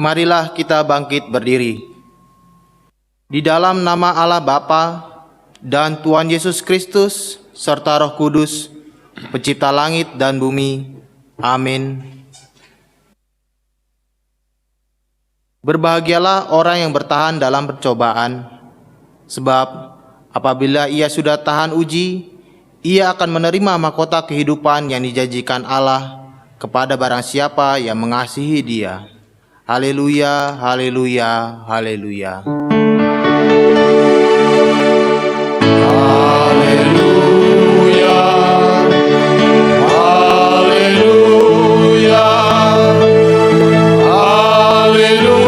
Marilah kita bangkit berdiri. Di dalam nama Allah Bapa dan Tuhan Yesus Kristus serta Roh Kudus, Pencipta langit dan bumi. Amin. Berbahagialah orang yang bertahan dalam percobaan, sebab apabila ia sudah tahan uji, ia akan menerima mahkota kehidupan yang dijanjikan Allah kepada barang siapa yang mengasihi Dia. Haleluya, haleluya, haleluya. Haleluya, haleluya, haleluya.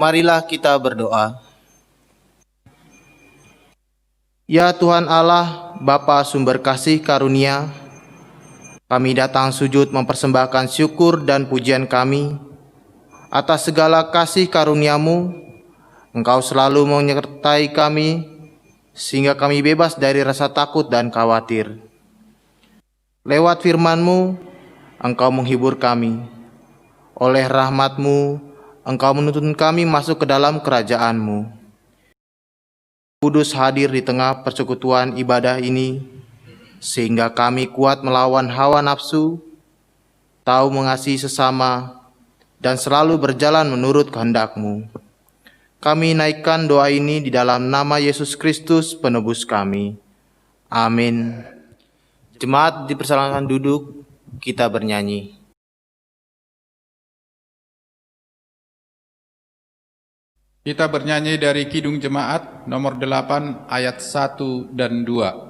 Marilah kita berdoa. Ya Tuhan Allah, Bapa sumber kasih karunia, kami datang sujud mempersembahkan syukur dan pujian kami atas segala kasih karunia-Mu. Engkau selalu menyertai kami sehingga kami bebas dari rasa takut dan khawatir. Lewat firman-Mu, Engkau menghibur kami. Oleh rahmat-Mu, Engkau menuntun kami masuk ke dalam kerajaan-Mu. Kudus hadir di tengah persekutuan ibadah ini, sehingga kami kuat melawan hawa nafsu, tahu mengasihi sesama, dan selalu berjalan menurut kehendak-Mu. Kami naikkan doa ini di dalam nama Yesus Kristus, penebus kami. Amin. Jemaat dipersilakan duduk, kita bernyanyi. Kita bernyanyi dari Kidung Jemaat nomor 8 ayat 1 dan 2.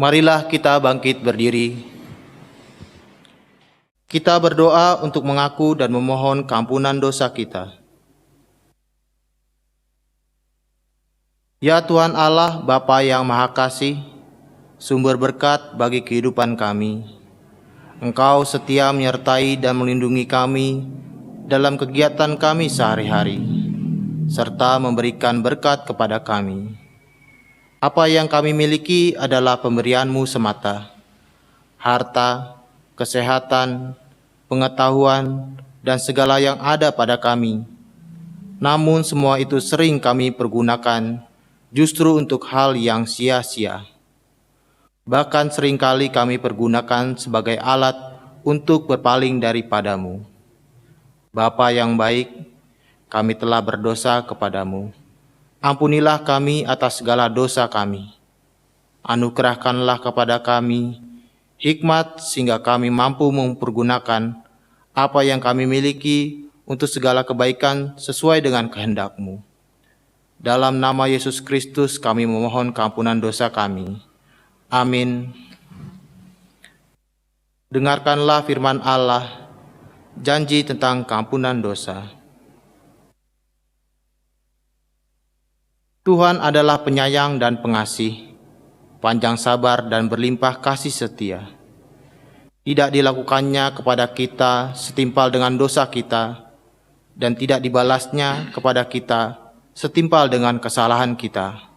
Marilah kita bangkit berdiri. Kita berdoa untuk mengaku dan memohon keampunan dosa kita. Ya Tuhan Allah, Bapa yang Maha Kasih, sumber berkat bagi kehidupan kami. Engkau setia menyertai dan melindungi kami dalam kegiatan kami sehari-hari, serta memberikan berkat kepada kami. Apa yang kami miliki adalah pemberian-Mu semata. Harta, kesehatan, pengetahuan, dan segala yang ada pada kami. Namun semua itu sering kami pergunakan justru untuk hal yang sia-sia. Bahkan seringkali kami pergunakan sebagai alat untuk berpaling daripadamu. Bapa yang baik, kami telah berdosa kepadamu. Ampunilah kami atas segala dosa kami. Anugerahkanlah kepada kami hikmat sehingga kami mampu mempergunakan apa yang kami miliki untuk segala kebaikan sesuai dengan kehendak-Mu. Dalam nama Yesus Kristus kami memohon keampunan dosa kami. Amin. Dengarkanlah firman Allah, janji tentang keampunan dosa. Tuhan adalah penyayang dan pengasih, panjang sabar dan berlimpah kasih setia. Tidak dilakukannya kepada kita setimpal dengan dosa kita, dan tidak dibalasnya kepada kita setimpal dengan kesalahan kita.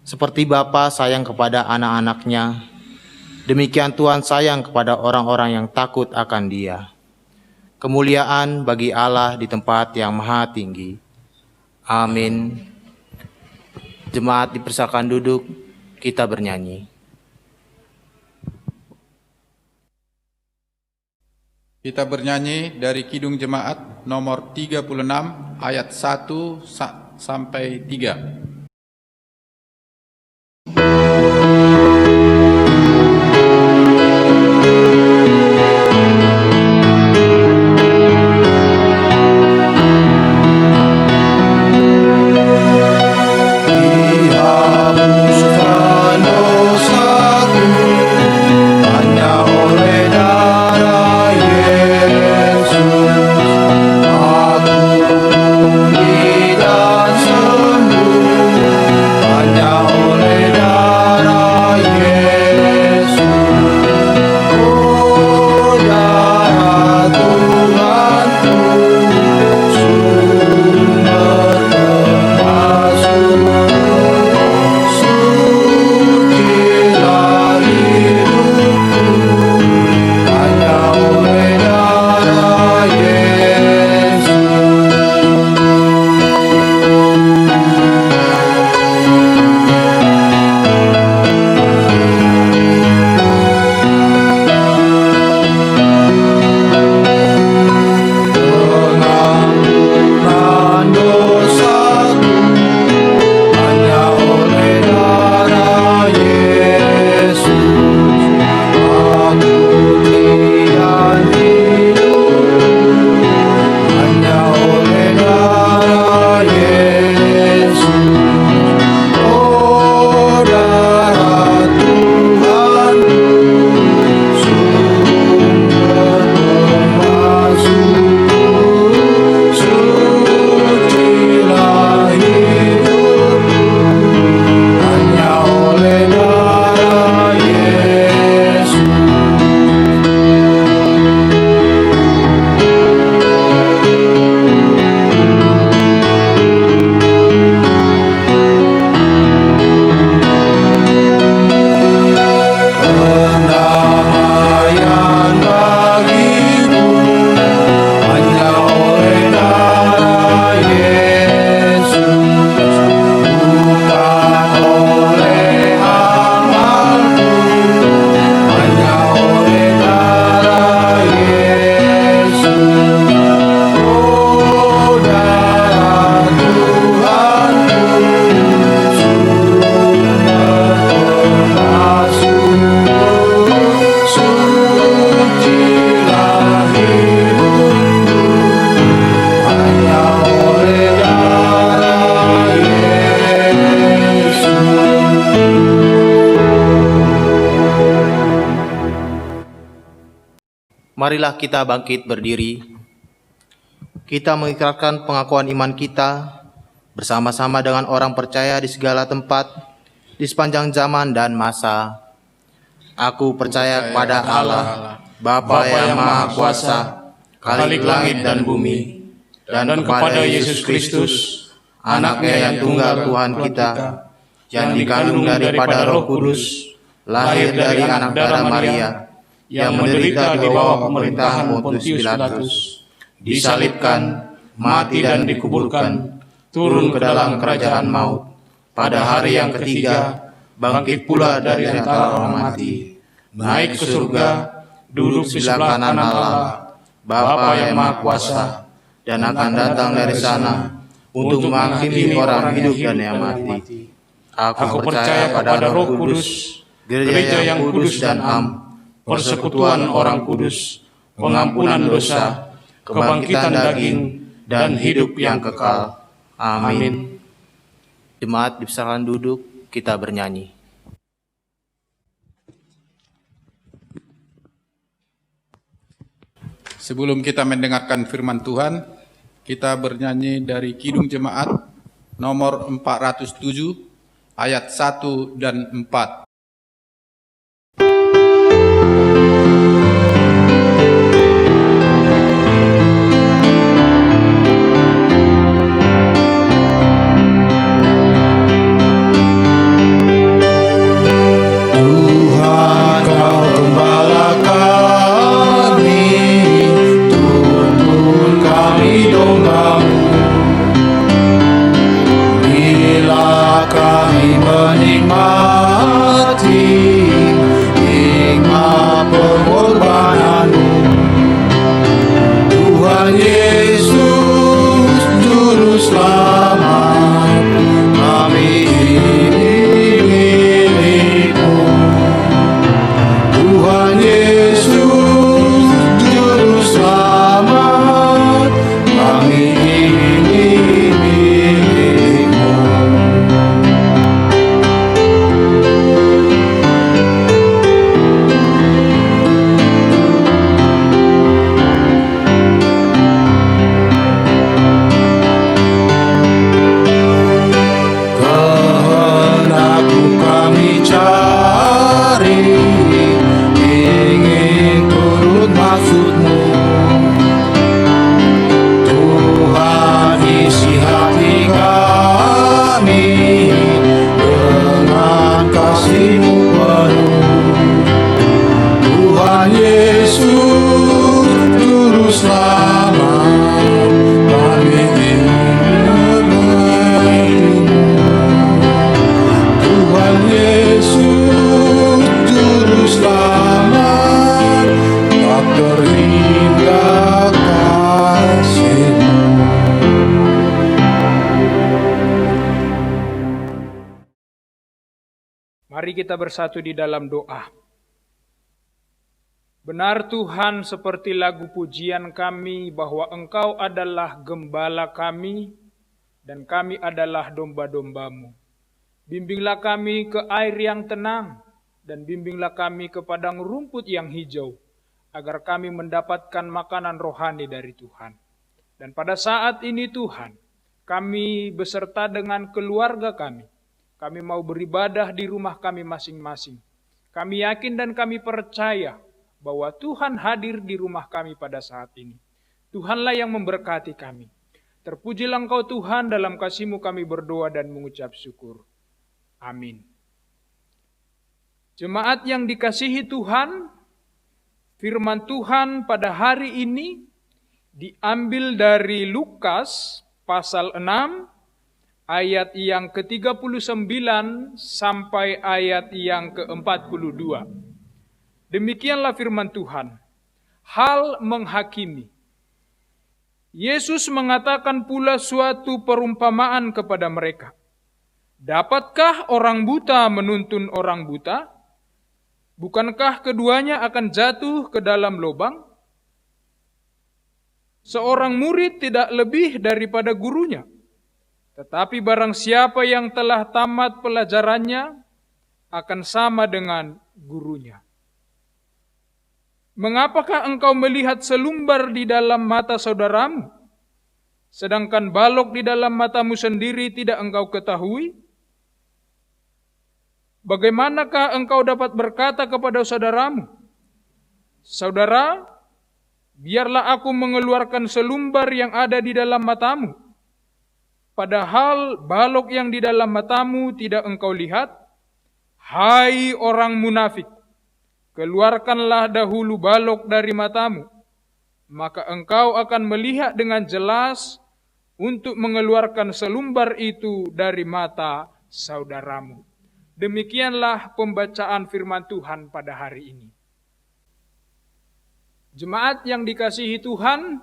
Seperti Bapa sayang kepada anak-anaknya, demikian Tuhan sayang kepada orang-orang yang takut akan Dia. Kemuliaan bagi Allah di tempat yang maha tinggi. Amin. Jemaat dipersilakan duduk, kita bernyanyi. Kita bernyanyi dari Kidung Jemaat nomor 36 ayat 1 sampai 3. Marilah kita bangkit berdiri. Kita mengikrarkan pengakuan iman kita bersama-sama dengan orang percaya di segala tempat, di sepanjang zaman dan masa. Aku percaya kepada Allah, Bapa yang Maha Kuasa, Khalik langit dan bumi, dan kepada Yesus Kristus, Anaknya yang tunggal Tuhan kita, yang dikandung daripada Roh Kudus, lahir dari anak darah Maria, yang menderita di bawah pemerintahan Pontius Pilatus, disalibkan, mati dan dikuburkan, turun ke dalam kerajaan maut, pada hari yang ketiga, bangkit pula dari antara orang mati, naik ke surga, duduk di sebelah kanan Allah, Bapa yang Maha Kuasa, dan akan datang dari sana untuk menghakimi orang hidup dan yang mati. Aku percaya kepada Roh Kudus, gereja yang kudus dan am, persekutuan orang kudus, pengampunan dosa, kebangkitan daging, dan hidup yang kekal. Amin. Jemaat dipersilakan duduk, kita bernyanyi. Sebelum kita mendengarkan firman Tuhan, kita bernyanyi dari Kidung Jemaat nomor 407 ayat 1 dan 4. Mari kita bersatu di dalam doa. Benar Tuhan, seperti lagu pujian kami bahwa Engkau adalah gembala kami dan kami adalah domba-domba-Mu. Bimbinglah kami ke air yang tenang dan bimbinglah kami ke padang rumput yang hijau agar kami mendapatkan makanan rohani dari Tuhan. Dan pada saat ini Tuhan, kami beserta dengan keluarga kami mau beribadah di rumah kami masing-masing. Kami yakin dan kami percaya bahwa Tuhan hadir di rumah kami pada saat ini. Tuhanlah yang memberkati kami. Terpujilah Engkau Tuhan, dalam kasih-Mu kami berdoa dan mengucap syukur. Amin. Jemaat yang dikasihi Tuhan, firman Tuhan pada hari ini diambil dari Lukas pasal 6, ayat yang ke-39 sampai ayat yang ke-42. Demikianlah firman Tuhan. Hal menghakimi. Yesus mengatakan pula suatu perumpamaan kepada mereka. Dapatkah orang buta menuntun orang buta? Bukankah keduanya akan jatuh ke dalam lubang? Seorang murid tidak lebih daripada gurunya. Tetapi barang siapa yang telah tamat pelajarannya akan sama dengan gurunya. Mengapakah engkau melihat selumbar di dalam mata saudaramu, sedangkan balok di dalam matamu sendiri tidak engkau ketahui? Bagaimanakah engkau dapat berkata kepada saudaramu, "Saudara, biarlah aku mengeluarkan selumbar yang ada di dalam matamu," padahal balok yang di dalam matamu tidak engkau lihat? Hai orang munafik, keluarkanlah dahulu balok dari matamu, maka engkau akan melihat dengan jelas untuk mengeluarkan selumbar itu dari mata saudaramu. Demikianlah pembacaan firman Tuhan pada hari ini. Jemaat yang dikasihi Tuhan,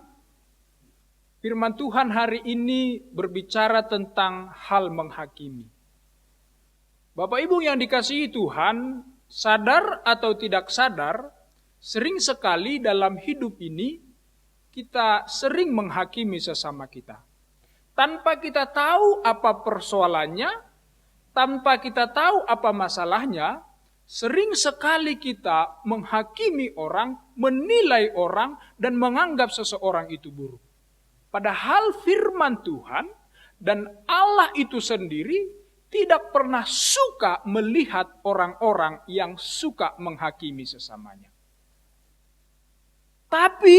firman Tuhan hari ini berbicara tentang hal menghakimi. Bapak Ibu yang dikasihi Tuhan, sadar atau tidak sadar, sering sekali dalam hidup ini kita sering menghakimi sesama kita. Tanpa kita tahu apa persoalannya, tanpa kita tahu apa masalahnya, sering sekali kita menghakimi orang, menilai orang, dan menganggap seseorang itu buruk. Padahal firman Tuhan dan Allah itu sendiri tidak pernah suka melihat orang-orang yang suka menghakimi sesamanya. Tapi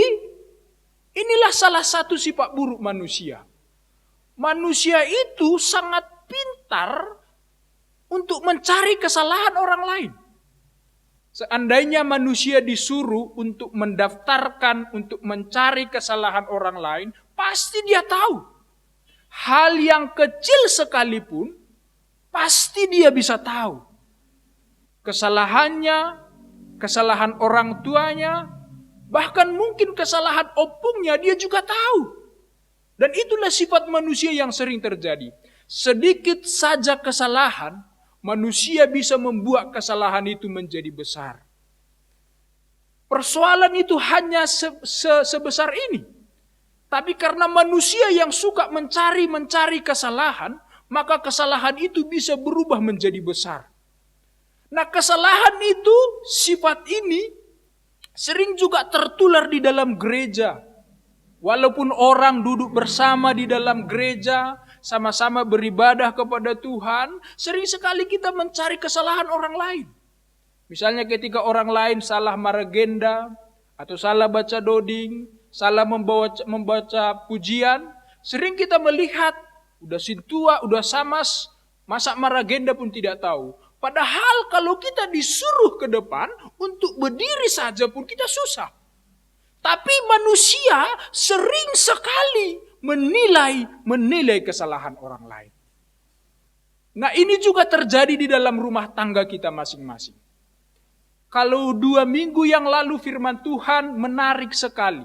inilah salah satu sifat buruk manusia. Manusia itu sangat pintar untuk mencari kesalahan orang lain. Seandainya manusia disuruh untuk mendaftarkan, untuk mencari kesalahan orang lain, pasti dia tahu. Hal yang kecil sekalipun, pasti dia bisa tahu. Kesalahannya, kesalahan orang tuanya, bahkan mungkin kesalahan opungnya dia juga tahu. Dan itulah sifat manusia yang sering terjadi. Sedikit saja kesalahan, manusia bisa membuat kesalahan itu menjadi besar. Persoalan itu hanya sebesar ini. Tapi karena manusia yang suka mencari kesalahan, maka kesalahan itu bisa berubah menjadi besar. Nah, kesalahan itu, sifat ini, sering juga tertular di dalam gereja. Walaupun orang duduk bersama di dalam gereja, sama-sama beribadah kepada Tuhan, sering sekali kita mencari kesalahan orang lain. Misalnya ketika orang lain salah maragenda, atau salah baca doding, salah membaca pujian, sering kita melihat, udah sintua, udah samas, masa maragenda pun tidak tahu. Padahal kalau kita disuruh ke depan, untuk berdiri saja pun kita susah. Tapi manusia sering sekali menilai kesalahan orang lain. Nah, ini juga terjadi di dalam rumah tangga kita masing-masing. Kalau 2 minggu yang lalu firman Tuhan menarik sekali.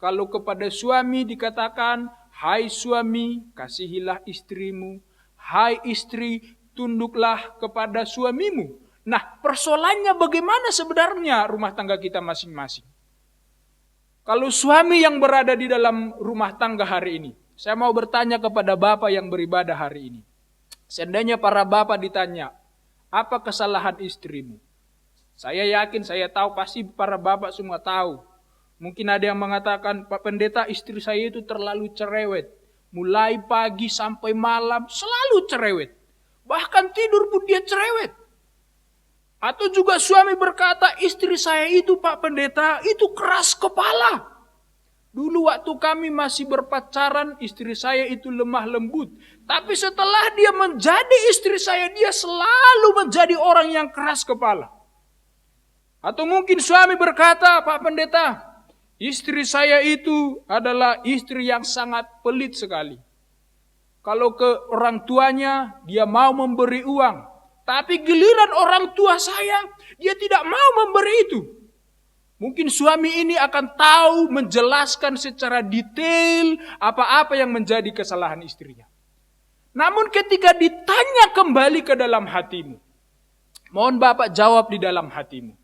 Kalau kepada suami dikatakan, hai suami, kasihilah istrimu. Hai istri, tunduklah kepada suamimu. Nah, persoalannya bagaimana sebenarnya rumah tangga kita masing-masing? Kalau suami yang berada di dalam rumah tangga hari ini, saya mau bertanya kepada bapak yang beribadah hari ini. Seandainya para bapak ditanya, apa kesalahan istrimu? Saya yakin, saya tahu, pasti para bapak semua tahu. Mungkin ada yang mengatakan, Pak Pendeta, istri saya itu terlalu cerewet. Mulai pagi sampai malam selalu cerewet. Bahkan tidur pun dia cerewet. Atau juga suami berkata, istri saya itu Pak Pendeta, itu keras kepala. Dulu waktu kami masih berpacaran, istri saya itu lemah lembut. Tapi setelah dia menjadi istri saya, dia selalu menjadi orang yang keras kepala. Atau mungkin suami berkata, Pak Pendeta, istri saya itu adalah istri yang sangat pelit sekali. Kalau ke orang tuanya, dia mau memberi uang. Tapi giliran orang tua saya, dia tidak mau memberi itu. Mungkin suami ini akan tahu menjelaskan secara detail apa-apa yang menjadi kesalahan istrinya. Namun ketika ditanya kembali ke dalam hatimu, mohon Bapak jawab di dalam hatimu.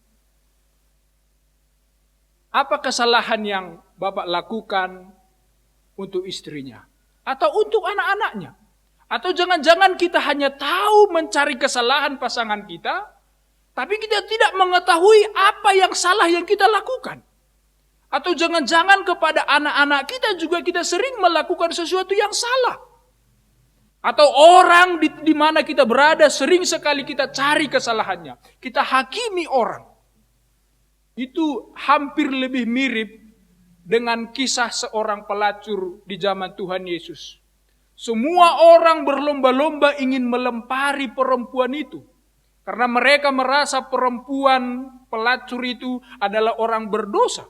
Apa kesalahan yang Bapak lakukan untuk istrinya? Atau untuk anak-anaknya? Atau jangan-jangan kita hanya tahu mencari kesalahan pasangan kita, tapi kita tidak mengetahui apa yang salah yang kita lakukan. Atau jangan-jangan kepada anak-anak kita juga kita sering melakukan sesuatu yang salah. Atau orang di mana kita berada sering sekali kita cari kesalahannya. Kita hakimi orang. Itu hampir lebih mirip dengan kisah seorang pelacur di zaman Tuhan Yesus. Semua orang berlomba-lomba ingin melempari perempuan itu. Karena mereka merasa perempuan pelacur itu adalah orang berdosa.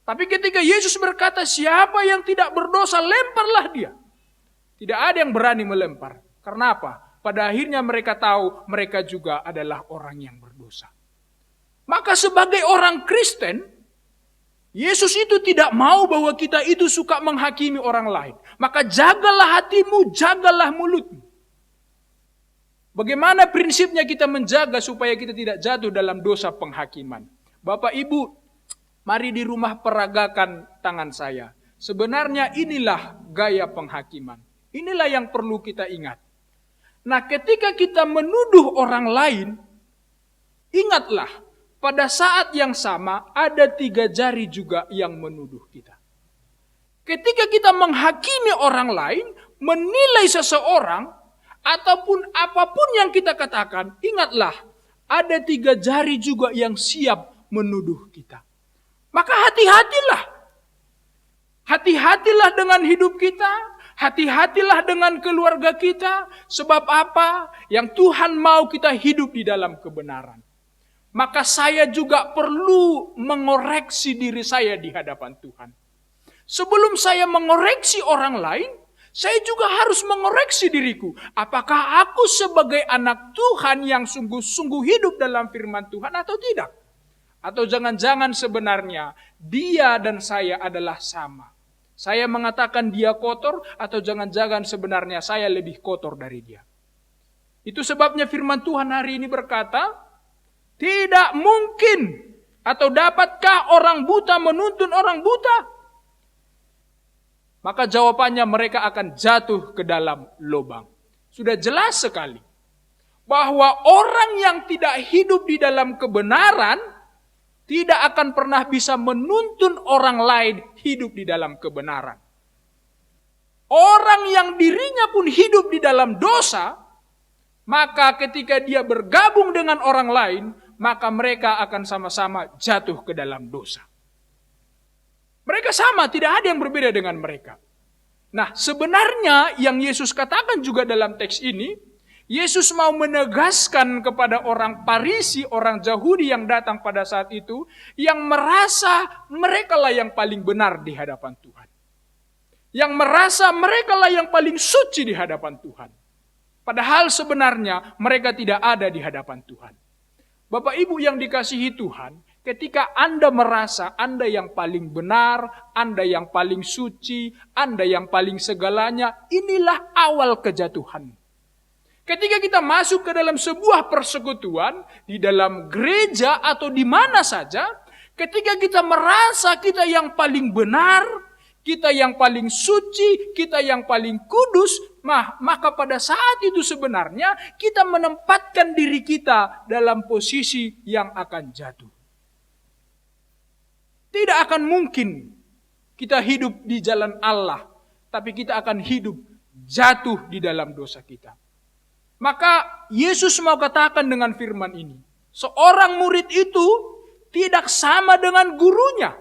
Tapi ketika Yesus berkata, siapa yang tidak berdosa, lemparlah dia. Tidak ada yang berani melempar. Karena apa? pada akhirnya mereka tahu mereka juga adalah orang yang berdosa. Maka sebagai orang Kristen, Yesus itu tidak mau bahwa kita itu suka menghakimi orang lain. Maka jagalah hatimu, jagalah mulutmu. Bagaimana prinsipnya kita menjaga supaya kita tidak jatuh dalam dosa penghakiman? Bapak Ibu, mari di rumah peragakan tangan saya. Sebenarnya inilah gaya penghakiman. Inilah yang perlu kita ingat. Nah, ketika kita menuduh orang lain, ingatlah, pada saat yang sama ada 3 jari juga yang menuduh kita. Ketika kita menghakimi orang lain, menilai seseorang, ataupun apapun yang kita katakan, ingatlah, ada 3 jari juga yang siap menuduh kita. Maka hati-hatilah. Hati-hatilah dengan hidup kita, hati-hatilah dengan keluarga kita. Sebab apa? Yang Tuhan mau kita hidup di dalam kebenaran. Maka saya juga perlu mengoreksi diri saya di hadapan Tuhan. Sebelum saya mengoreksi orang lain, saya juga harus mengoreksi diriku. Apakah aku sebagai anak Tuhan yang sungguh-sungguh hidup dalam firman Tuhan atau tidak? Atau jangan-jangan sebenarnya dia dan saya adalah sama. Saya mengatakan dia kotor, atau jangan-jangan sebenarnya saya lebih kotor dari dia. Itu sebabnya firman Tuhan hari ini berkata, tidak mungkin atau dapatkah orang buta menuntun orang buta? Maka jawabannya mereka akan jatuh ke dalam lubang. Sudah jelas sekali bahwa orang yang tidak hidup di dalam kebenaran tidak akan pernah bisa menuntun orang lain hidup di dalam kebenaran. Orang yang dirinya pun hidup di dalam dosa, maka ketika dia bergabung dengan orang lain, maka mereka akan sama-sama jatuh ke dalam dosa. Mereka sama, tidak ada yang berbeda dengan mereka. Nah, sebenarnya yang Yesus katakan juga dalam teks ini, Yesus mau menegaskan kepada orang Farisi, orang Yahudi yang datang pada saat itu, yang merasa merekalah yang paling benar di hadapan Tuhan. Yang merasa merekalah yang paling suci di hadapan Tuhan. Padahal sebenarnya mereka tidak ada di hadapan Tuhan. Bapak Ibu yang dikasihi Tuhan, ketika Anda merasa Anda yang paling benar, Anda yang paling suci, Anda yang paling segalanya, inilah awal kejatuhan. Ketika kita masuk ke dalam sebuah persekutuan, di dalam gereja atau di mana saja, ketika kita merasa kita yang paling benar, kita yang paling suci, kita yang paling kudus, maka pada saat itu sebenarnya kita menempatkan diri kita dalam posisi yang akan jatuh. Tidak akan mungkin kita hidup di jalan Allah, tapi kita akan hidup jatuh di dalam dosa kita. Maka Yesus mau katakan dengan firman ini, seorang murid itu tidak sama dengan gurunya.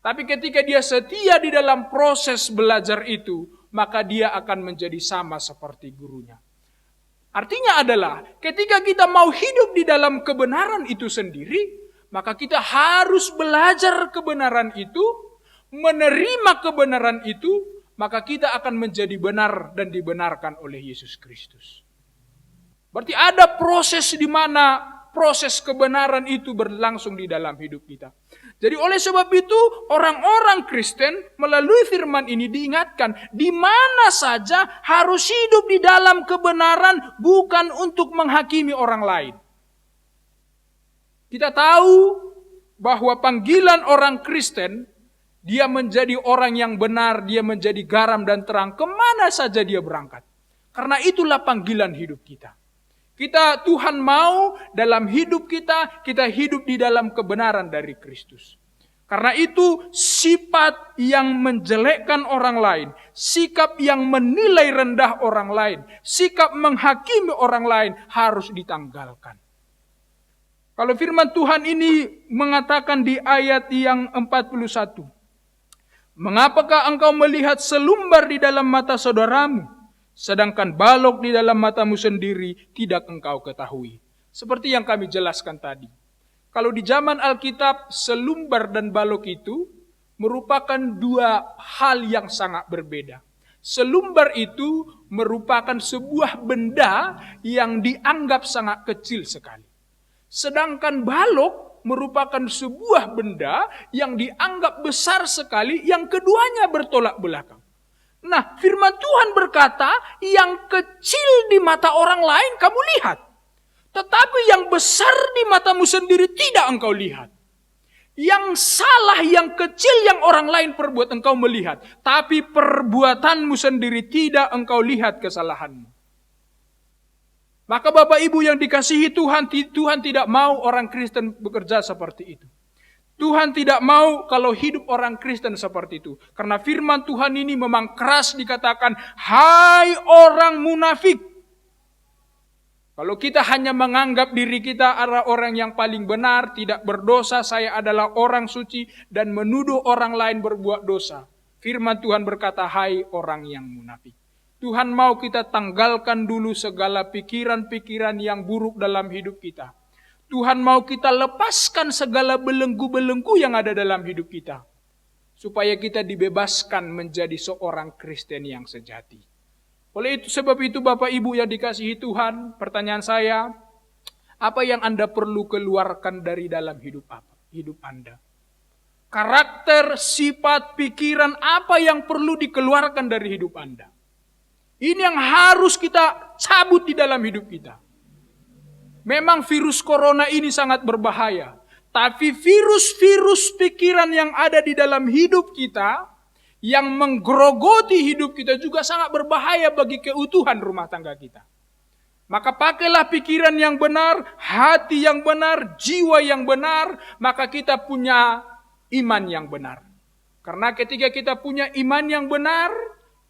Tapi ketika dia setia di dalam proses belajar itu, maka dia akan menjadi sama seperti gurunya. Artinya adalah, ketika kita mau hidup di dalam kebenaran itu sendiri, maka kita harus belajar kebenaran itu, menerima kebenaran itu, maka kita akan menjadi benar dan dibenarkan oleh Yesus Kristus. Berarti ada proses di mana proses kebenaran itu berlangsung di dalam hidup kita. Jadi oleh sebab itu orang-orang Kristen melalui firman ini diingatkan di mana saja harus hidup di dalam kebenaran, bukan untuk menghakimi orang lain. Kita tahu bahwa panggilan orang Kristen, dia menjadi orang yang benar, dia menjadi garam dan terang kemana saja dia berangkat. Karena itulah panggilan hidup kita. Tuhan mau dalam hidup kita hidup di dalam kebenaran dari Kristus. Karena itu sifat yang menjelekkan orang lain, sikap yang menilai rendah orang lain, sikap menghakimi orang lain harus ditanggalkan. Kalau firman Tuhan ini mengatakan di ayat yang 41, mengapakah engkau melihat selumbar di dalam mata saudaramu, sedangkan balok di dalam matamu sendiri tidak engkau ketahui. Seperti yang kami jelaskan tadi. Kalau di zaman Alkitab, selumbar dan balok itu merupakan dua hal yang sangat berbeda. Selumbar itu merupakan sebuah benda yang dianggap sangat kecil sekali. Sedangkan balok merupakan sebuah benda yang dianggap besar sekali, yang keduanya bertolak belakang. Nah, firman Tuhan berkata, yang kecil di mata orang lain kamu lihat, tetapi yang besar di matamu sendiri tidak engkau lihat. Yang salah, yang kecil yang orang lain perbuat engkau melihat, tapi perbuatanmu sendiri tidak engkau lihat kesalahanmu. Maka Bapak Ibu yang dikasihi Tuhan, Tuhan tidak mau orang Kristen bekerja seperti itu. Tuhan tidak mau kalau hidup orang Kristen seperti itu. Karena firman Tuhan ini memang keras dikatakan, hai orang munafik. Kalau kita hanya menganggap diri kita adalah orang yang paling benar, tidak berdosa, saya adalah orang suci, dan menuduh orang lain berbuat dosa. Firman Tuhan berkata, hai orang yang munafik. Tuhan mau kita tanggalkan dulu segala pikiran-pikiran yang buruk dalam hidup kita. Tuhan mau kita lepaskan segala belenggu-belenggu yang ada dalam hidup kita. Supaya kita dibebaskan menjadi seorang Kristen yang sejati. Oleh itu, sebab itu Bapak Ibu yang dikasihi Tuhan, pertanyaan saya, apa yang Anda perlu keluarkan dari dalam hidup Anda? Karakter, sifat, pikiran apa yang perlu dikeluarkan dari hidup Anda? Ini yang harus kita cabut di dalam hidup kita. Memang virus corona ini sangat berbahaya. Tapi virus-virus pikiran yang ada di dalam hidup kita, yang menggerogoti hidup kita juga sangat berbahaya bagi keutuhan rumah tangga kita. Maka pakailah pikiran yang benar, hati yang benar, jiwa yang benar, maka kita punya iman yang benar. Karena ketika kita punya iman yang benar,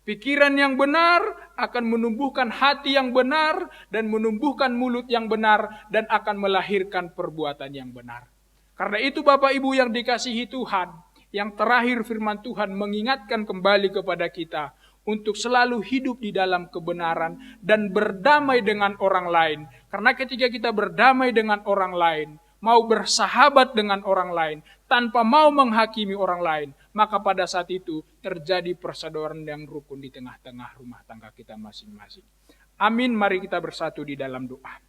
pikiran yang benar akan menumbuhkan hati yang benar dan menumbuhkan mulut yang benar dan akan melahirkan perbuatan yang benar. Karena itu Bapak Ibu yang dikasihi Tuhan, yang terakhir firman Tuhan mengingatkan kembali kepada kita untuk selalu hidup di dalam kebenaran dan berdamai dengan orang lain. Karena ketika kita berdamai dengan orang lain, mau bersahabat dengan orang lain, tanpa mau menghakimi orang lain, maka pada saat itu terjadi persaudaraan yang rukun di tengah-tengah rumah tangga kita masing-masing. Amin, mari kita bersatu di dalam doa.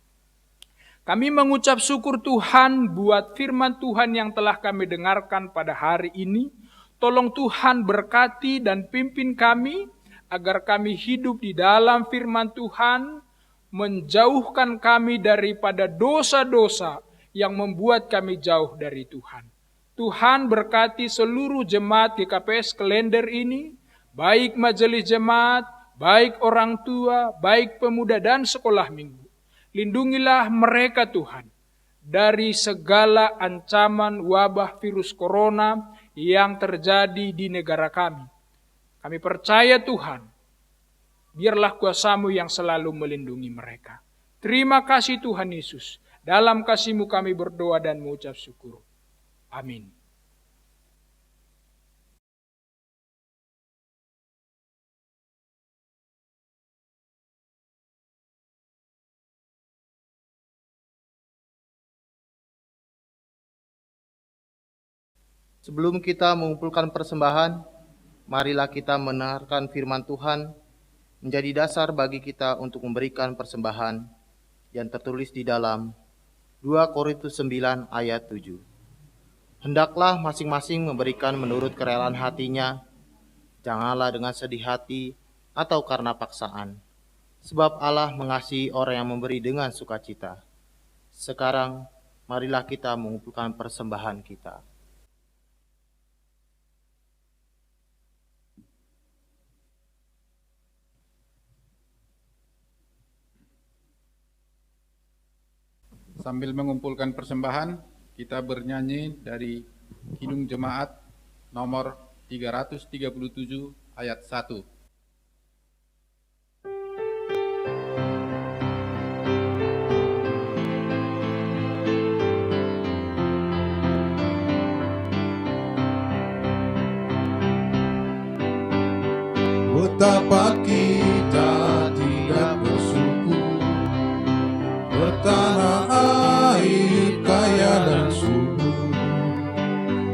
Kami mengucap syukur Tuhan buat firman Tuhan yang telah kami dengarkan pada hari ini. Tolong Tuhan berkati dan pimpin kami, agar kami hidup di dalam firman Tuhan, menjauhkan kami daripada dosa-dosa yang membuat kami jauh dari Tuhan. Tuhan berkati seluruh jemaat GKPS Klender ini, baik majelis jemaat, baik orang tua, baik pemuda dan sekolah minggu. Lindungilah mereka Tuhan dari segala ancaman wabah virus corona yang terjadi di negara kami. Kami percaya Tuhan, biarlah kuasa-Mu yang selalu melindungi mereka. Terima kasih Tuhan Yesus. Dalam kasih-Mu kami berdoa dan mengucap syukur. Amin. Sebelum kita mengumpulkan persembahan, marilah kita mendengarkan firman Tuhan menjadi dasar bagi kita untuk memberikan persembahan yang tertulis di dalam 2 Korintus 9 ayat 7. Hendaklah masing-masing memberikan menurut kerelaan hatinya, janganlah dengan sedih hati atau karena paksaan, sebab Allah mengasihi orang yang memberi dengan sukacita. Sekarang, marilah kita mengumpulkan persembahan kita. Sambil mengumpulkan persembahan, kita bernyanyi dari Kidung Jemaat nomor 337 ayat 1. Betapa kita tidak bersyukur, bertanah air kaya dan subur,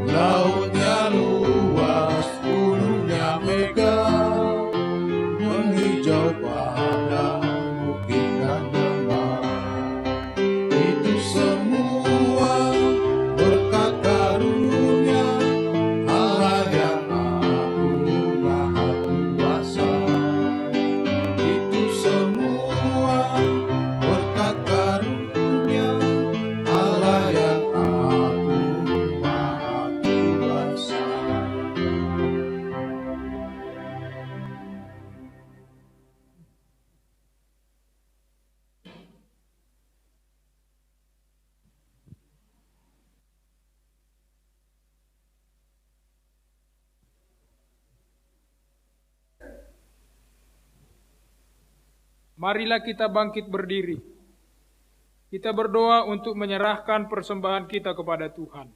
lautnya luas, gunungnya megah, Marilah kita bangkit berdiri. Kita berdoa untuk menyerahkan persembahan kita kepada Tuhan.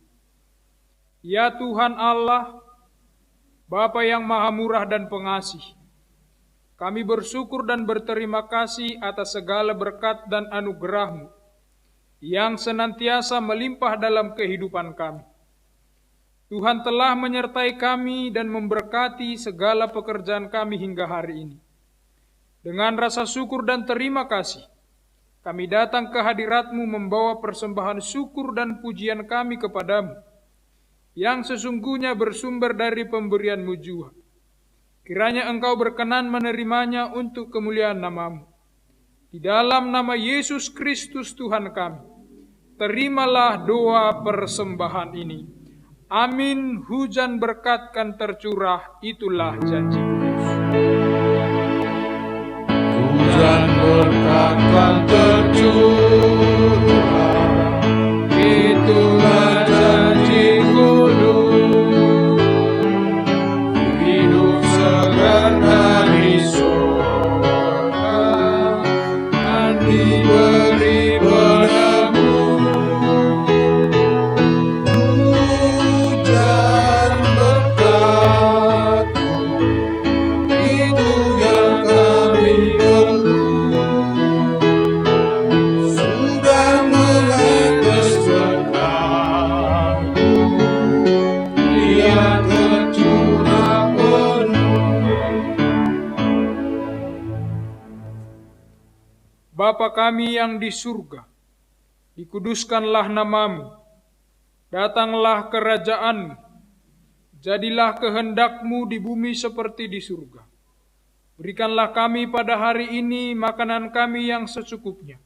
Ya Tuhan Allah, Bapa yang Maha Murah dan Pengasih, kami bersyukur dan berterima kasih atas segala berkat dan anugerah-Mu yang senantiasa melimpah dalam kehidupan kami. Tuhan telah menyertai kami dan memberkati segala pekerjaan kami hingga hari ini. Dengan rasa syukur dan terima kasih, kami datang ke hadirat-Mu membawa persembahan syukur dan pujian kami kepadamu, yang sesungguhnya bersumber dari pemberian-Mu jua. Kiranya Engkau berkenan menerimanya untuk kemuliaan nama-Mu. Di dalam nama Yesus Kristus Tuhan kami, terimalah doa persembahan ini. Amin. Hujan berkat kan tercurah, itulah janji kudus. Hujan berkat kan tercurah, itulah janji kudus. Hidup segar dari surga dan diberi padamu. Hujan berkat itu yang kami perlu. Sudah menetes berkatmu, Dia tercurah penuh. Bapa kami yang di surga, dikuduskanlah nama-Mu, datanglah kerajaan-Mu, jadilah kehendak-Mu di bumi seperti di surga. Berikanlah kami pada hari ini makanan kami yang secukupnya,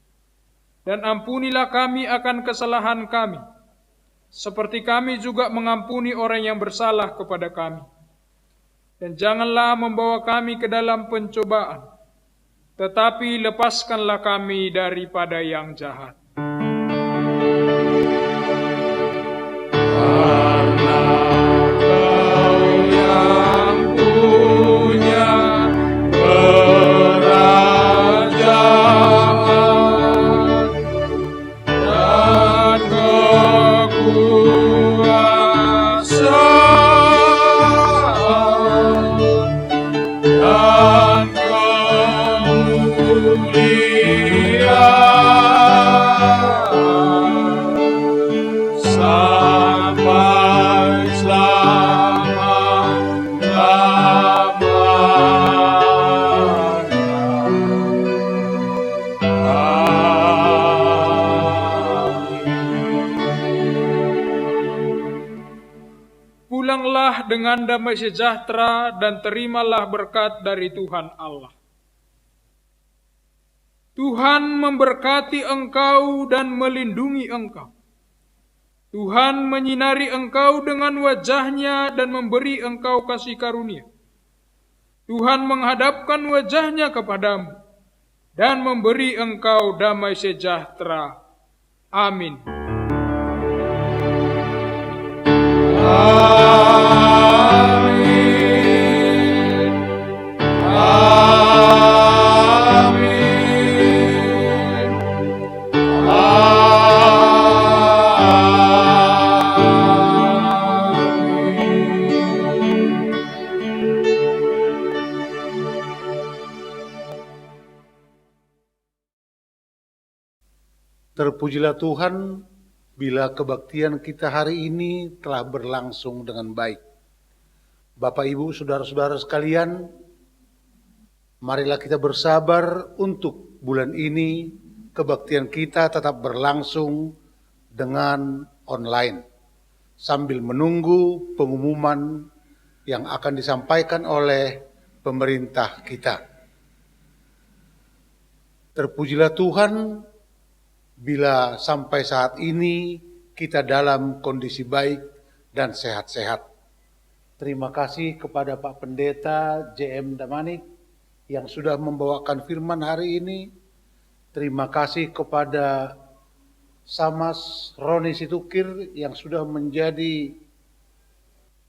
dan ampunilah kami akan kesalahan kami, seperti kami juga mengampuni orang yang bersalah kepada kami. Dan janganlah membawa kami ke dalam pencobaan, tetapi lepaskanlah kami daripada yang jahat. Karena Kau yang punya kerajaan dan kekuasaan dan kemuliaan sampai Pulanglah dengan damai sejahtera dan terimalah berkat dari Tuhan Allah. Tuhan memberkati engkau dan melindungi engkau. Tuhan menyinari engkau dengan wajah-Nya dan memberi engkau kasih karunia. Tuhan menghadapkan wajah-Nya kepadamu dan memberi engkau damai sejahtera. Amin. Amin. Amin. Terpujilah Tuhan bila kebaktian kita hari ini telah berlangsung dengan baik. Bapak, Ibu, Saudara-saudara sekalian, marilah kita bersabar untuk bulan ini kebaktian kita tetap berlangsung dengan online, sambil menunggu pengumuman yang akan disampaikan oleh pemerintah kita. Terpujilah Tuhan bila sampai saat ini kita dalam kondisi baik dan sehat-sehat. Terima kasih kepada Pak Pendeta JM Damanik yang sudah membawakan firman hari ini. Terima kasih kepada Samas Roni Situkir yang sudah menjadi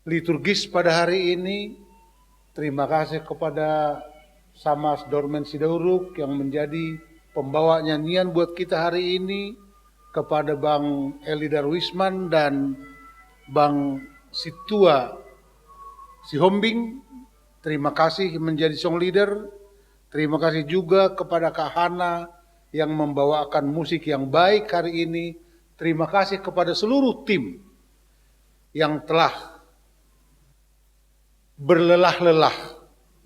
liturgis pada hari ini. Terima kasih kepada Samas Dormen Sidauruk yang menjadi pembawa nyanyian buat kita hari ini, kepada Bang Eli Darwisman dan Bang Situa Sihombing, terima kasih menjadi song leader. Terima kasih juga kepada Kak Hana yang membawakan musik yang baik hari ini. Terima kasih kepada seluruh tim yang telah berlelah-lelah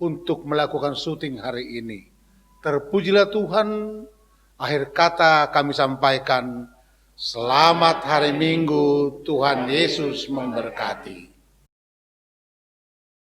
untuk melakukan syuting hari ini. Terpujilah Tuhan. Akhir kata kami sampaikan, selamat hari Minggu, Tuhan Yesus memberkati.